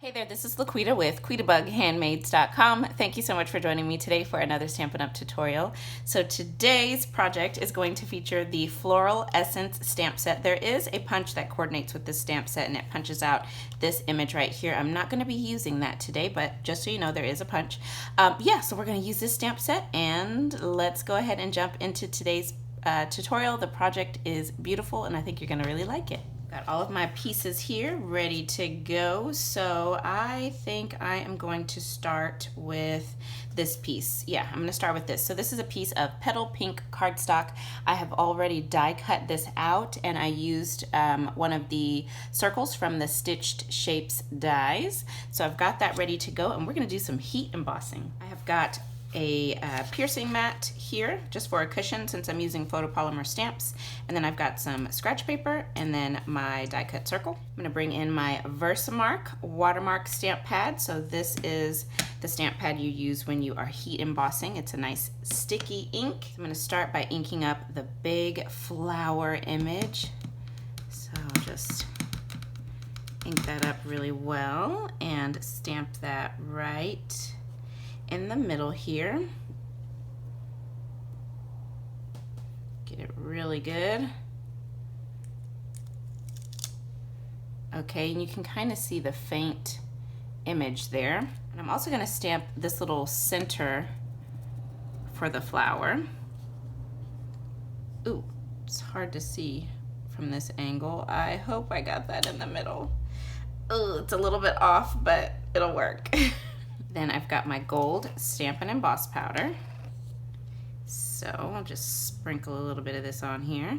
Hey there, this is LaQuita with QuitaBugHandmaids.com. Thank you so much for joining me today for another Stampin' Up! Tutorial. So today's project is going to feature the Floral Essence stamp set. There is a punch that coordinates with this stamp set and it punches out this image right here. I'm not going to be using that today, but just so you know, there is a punch. So we're going to use this stamp set and let's go ahead and jump into today's tutorial. The project is beautiful and I think you're going to really like it. Got all of my pieces here ready to go, so I think I am going to start with this piece. Yeah, I'm going to start with this. So this is a piece of Petal Pink cardstock. I have already die cut this out and I used one of the circles from the Stitched Shapes dies. So I've got that ready to go and we're going to do some heat embossing. I have got a piercing mat here just for a cushion since I'm using photopolymer stamps, and then I've got some scratch paper and then my die cut circle. I'm going to bring in my Versamark watermark stamp pad. So this is the stamp pad you use when you are heat embossing. It's a nice sticky ink. I'm going to start by inking up the big flower image. So I'll just ink that up really well and stamp that right in the middle here. Get it really good. Okay, and you can kind of see the faint image there. And I'm also going to stamp this little center for the flower. Ooh, it's hard to see from this angle. I hope I got that in the middle. Oh, it's a little bit off, but it'll work. Then I've got my gold Stampin' Emboss powder. So I'll just sprinkle a little bit of this on here.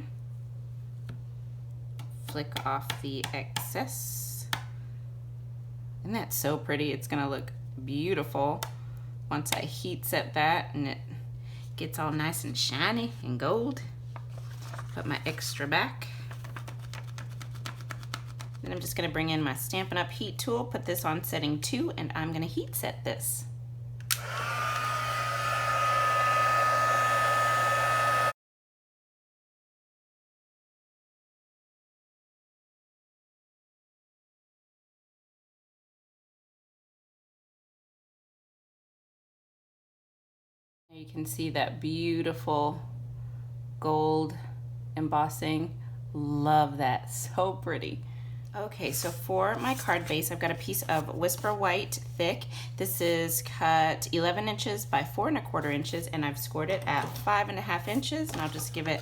Flick off the excess. Isn't that so pretty? It's gonna look beautiful once I heat set that and it gets all nice and shiny and gold. Put my extra back. Then I'm just going to bring in my Stampin' Up! Heat tool, put this on setting 2, and I'm going to heat set this. You can see that beautiful gold embossing. Love that, so pretty. Okay, so for my card base, I've got a piece of Whisper White thick. This is cut 11 inches by 4 1/4 inches, and I've scored it at 5 1/2 inches, and I'll just give it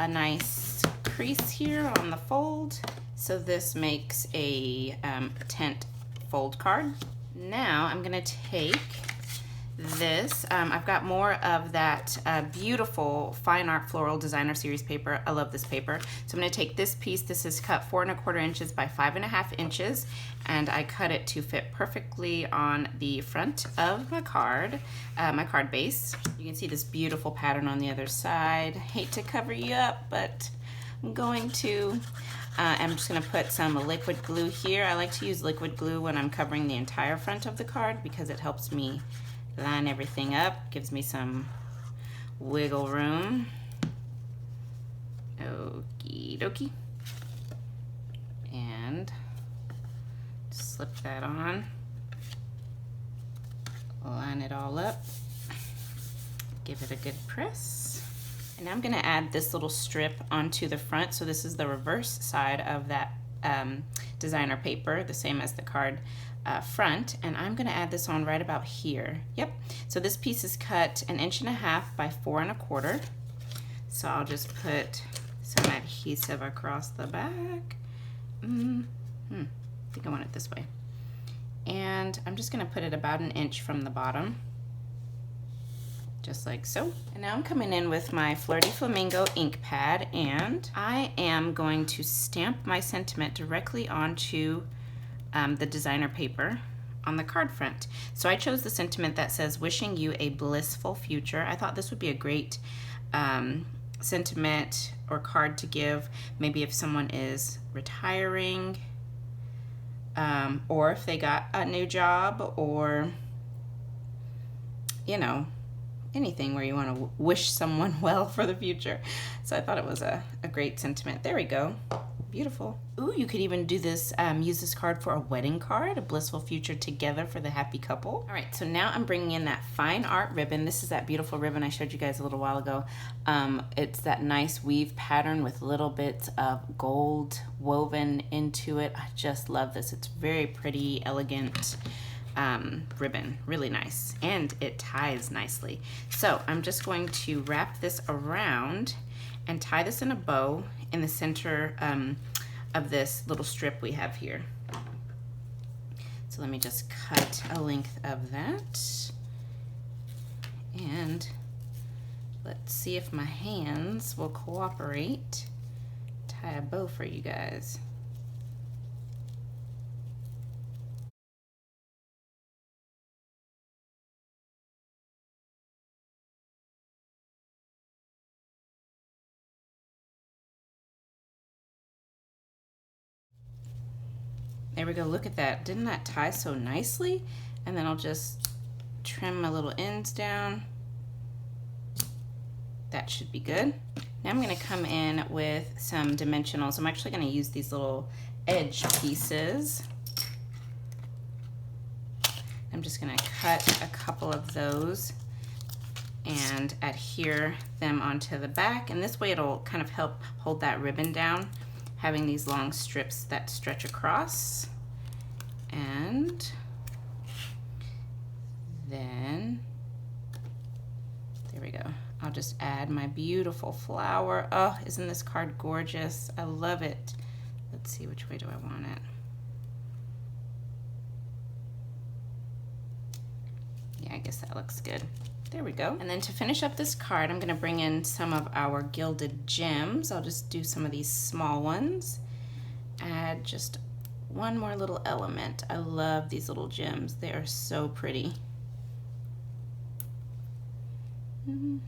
a nice crease here on the fold. So this makes a tent fold card. Now I'm gonna take this. I've got more of that beautiful Fine Art Floral Designer Series paper. I love this paper. So I'm going to take this piece. This is cut 4 1/4 inches by 5 1/2 inches, and I cut it to fit perfectly on the front of my card base. You can see this beautiful pattern on the other side. Hate to cover you up, but I'm going to. I'm just going to put some liquid glue here. I like to use liquid glue when I'm covering the entire front of the card because it helps me line everything up, gives me some wiggle room. Okie dokie. And slip that on. Line it all up. Give it a good press. And now I'm going to add this little strip onto the front. So this is the reverse side of that designer paper, the same as the card front, and I'm going to add this on right about here. Yep, so this piece is cut 1 1/2 inches by 4 1/4. So I'll just put some adhesive across the back. I think I want it this way. And I'm just going to put it about 1 inch from the bottom, just like so. And now I'm coming in with my Flirty Flamingo ink pad, and I am going to stamp my sentiment directly onto the designer paper on the card front. So I chose the sentiment that says, "Wishing you a blissful future." I thought this would be a great sentiment or card to give, maybe if someone is retiring, or if they got a new job, or, you know, anything where you want to wish someone well for the future. So I thought it was a great sentiment. There we go. Beautiful. Ooh, you could even do this, use this card for a wedding card, a blissful future together for the happy couple. All right, so now I'm bringing in that fine art ribbon. This is that beautiful ribbon I showed you guys a little while ago. It's that nice weave pattern with little bits of gold woven into it. I just love this. It's very pretty, elegant ribbon, really nice, and it ties nicely. So I'm just going to wrap this around and tie this in a bow in the center of this little strip we have here. So let me just cut a length of that, and let's see if my hands will cooperate. Tie a bow for you guys. There we go, look at that. Didn't that tie so nicely? And then I'll just trim my little ends down. That should be good. Now I'm gonna come in with some dimensionals. I'm actually gonna use these little edge pieces. I'm just gonna cut a couple of those and adhere them onto the back. And this way it'll kind of help hold that ribbon down, having these long strips that stretch across. And then, there we go. I'll just add my beautiful flower. Oh, isn't this card gorgeous? I love it. Let's see, which way do I want it? Yeah, I guess that looks good. There we go. And then to finish up this card, I'm gonna bring in some of our gilded gems. I'll just do some of these small ones. Add just one more little element. I love these little gems. They are so pretty. All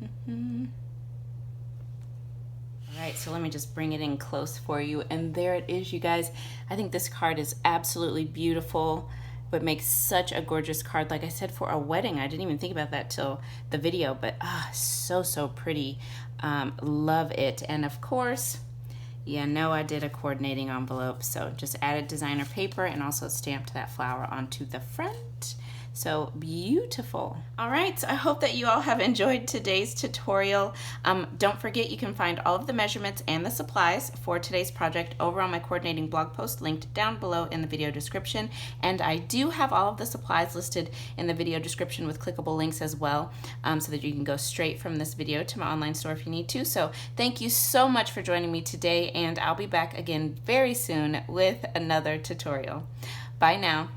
right, so let me just bring it in close for you. And there it is, you guys. I think this card is absolutely beautiful, but makes such a gorgeous card. Like I said, for a wedding, I didn't even think about that till the video, but so pretty. Love it. And of course, you know I did a coordinating envelope, so just added designer paper and also stamped that flower onto the front. So beautiful. All right, so I hope that you all have enjoyed today's tutorial. Don't forget you can find all of the measurements and the supplies for today's project over on my coordinating blog post linked down below in the video description. And I do have all of the supplies listed in the video description with clickable links as well, so that you can go straight from this video to my online store if you need to. So thank you so much for joining me today, and I'll be back again very soon with another tutorial. Bye now.